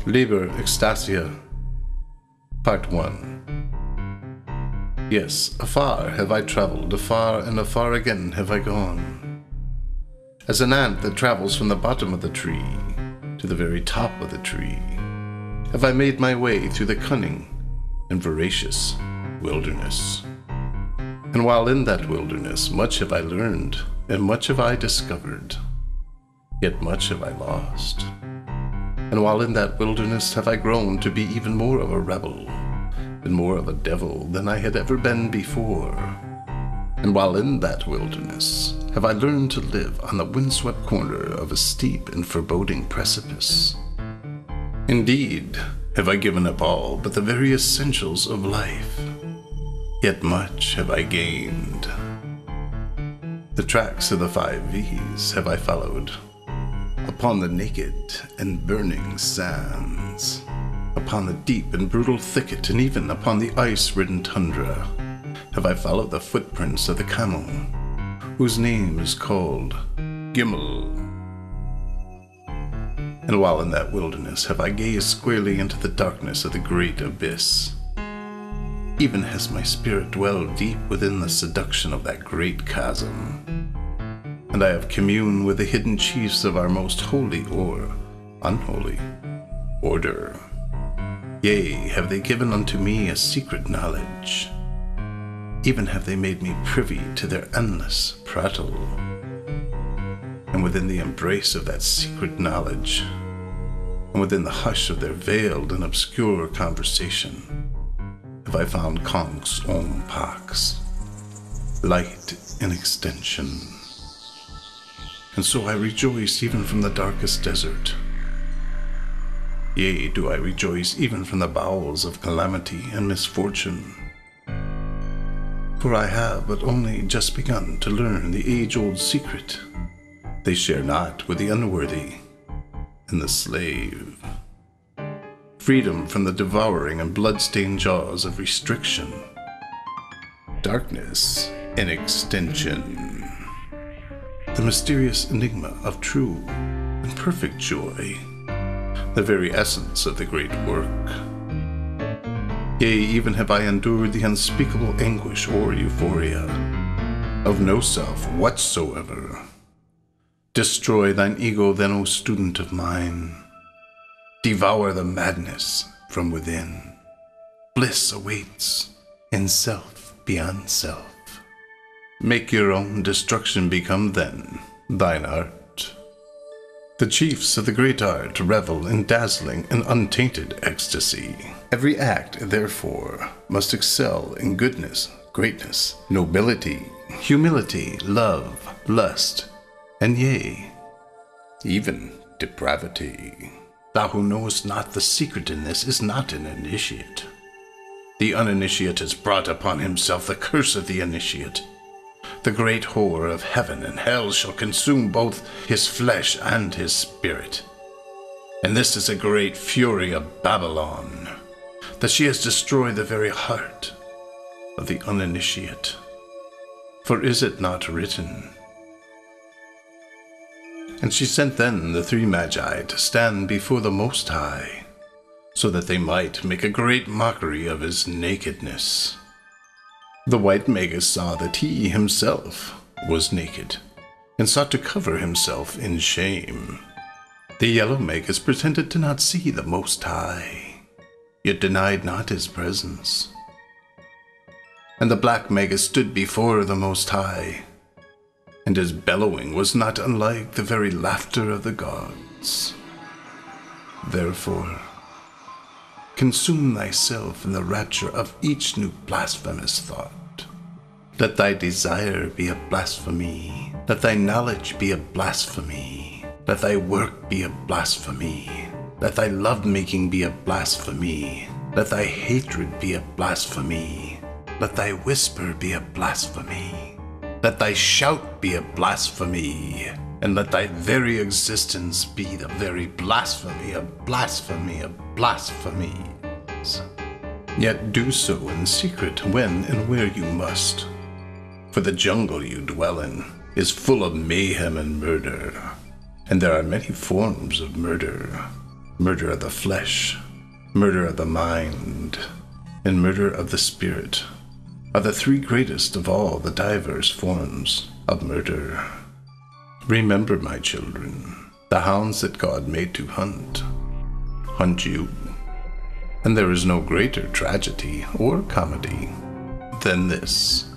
Liber, Ecstasia, Part 1. Yes, afar have I traveled, afar and afar again have I gone. As an ant that travels from the bottom of the tree to the very top of the tree, have I made my way through the cunning and voracious wilderness. And while in that wilderness, much have I learned, and much have I discovered, yet much have I lost. And while in that wilderness have I grown to be even more of a rebel, and more of a devil than I had ever been before. And while in that wilderness have I learned to live on the windswept corner of a steep and foreboding precipice. Indeed, have I given up all but the very essentials of life, yet much have I gained. The tracks of the 5 V's have I followed, upon the naked and burning sands, upon the deep and brutal thicket, and even upon the ice-ridden tundra, have I followed the footprints of the camel, whose name is called Gimel. And while in that wilderness have I gazed squarely into the darkness of the great abyss, even has my spirit dwelled deep within the seduction of that great chasm. And I have communed with the hidden chiefs of our most holy or unholy order. Yea, have they given unto me a secret knowledge. Even have they made me privy to their endless prattle. And within the embrace of that secret knowledge, and within the hush of their veiled and obscure conversation, have I found Conch's own pax, light in extension. And so I rejoice even from the darkest desert. Yea, do I rejoice even from the bowels of calamity and misfortune. For I have but only just begun to learn the age-old secret. They share not with the unworthy and the slave. Freedom from the devouring and blood-stained jaws of restriction. Darkness in extension. The mysterious enigma of true and perfect joy, the very essence of the great work. Yea, even have I endured the unspeakable anguish or euphoria of no self whatsoever. Destroy thine ego then, O student of mine. Devour the madness from within. Bliss awaits in self beyond self. Make your own destruction become then thine art. The chiefs of the great art revel in dazzling and untainted ecstasy. Every act, therefore, must excel in goodness, greatness, nobility, humility, love, lust, and yea, even depravity. Thou who knowest not the secret in this is not an initiate. The uninitiate has brought upon himself the curse of the initiate. The great horror of heaven and hell shall consume both his flesh and his spirit. And this is a great fury of Babylon, that she has destroyed the very heart of the uninitiate. For is it not written? And she sent then the 3 Magi to stand before the Most High, so that they might make a great mockery of his nakedness. The white Magus saw that he himself was naked, and sought to cover himself in shame. The yellow Magus pretended to not see the Most High, yet denied not his presence. And the black Magus stood before the Most High, and his bellowing was not unlike the very laughter of the gods. Therefore, consume thyself in the rapture of each new blasphemous thought. Let thy desire be a blasphemy. Let thy knowledge be a blasphemy. Let thy work be a blasphemy. Let thy love-making be a blasphemy. Let thy hatred be a blasphemy. Let thy whisper be a blasphemy. Let thy shout be a blasphemy. And let thy very existence be the very blasphemy of blasphemy of blasphemies. Yet do so in secret when and where you must. For the jungle you dwell in is full of mayhem and murder, and there are many forms of murder. Murder of the flesh, murder of the mind, and murder of the spirit are the three greatest of all the diverse forms of murder. Remember, my children, the hounds that God made to hunt you, and there is no greater tragedy or comedy than this.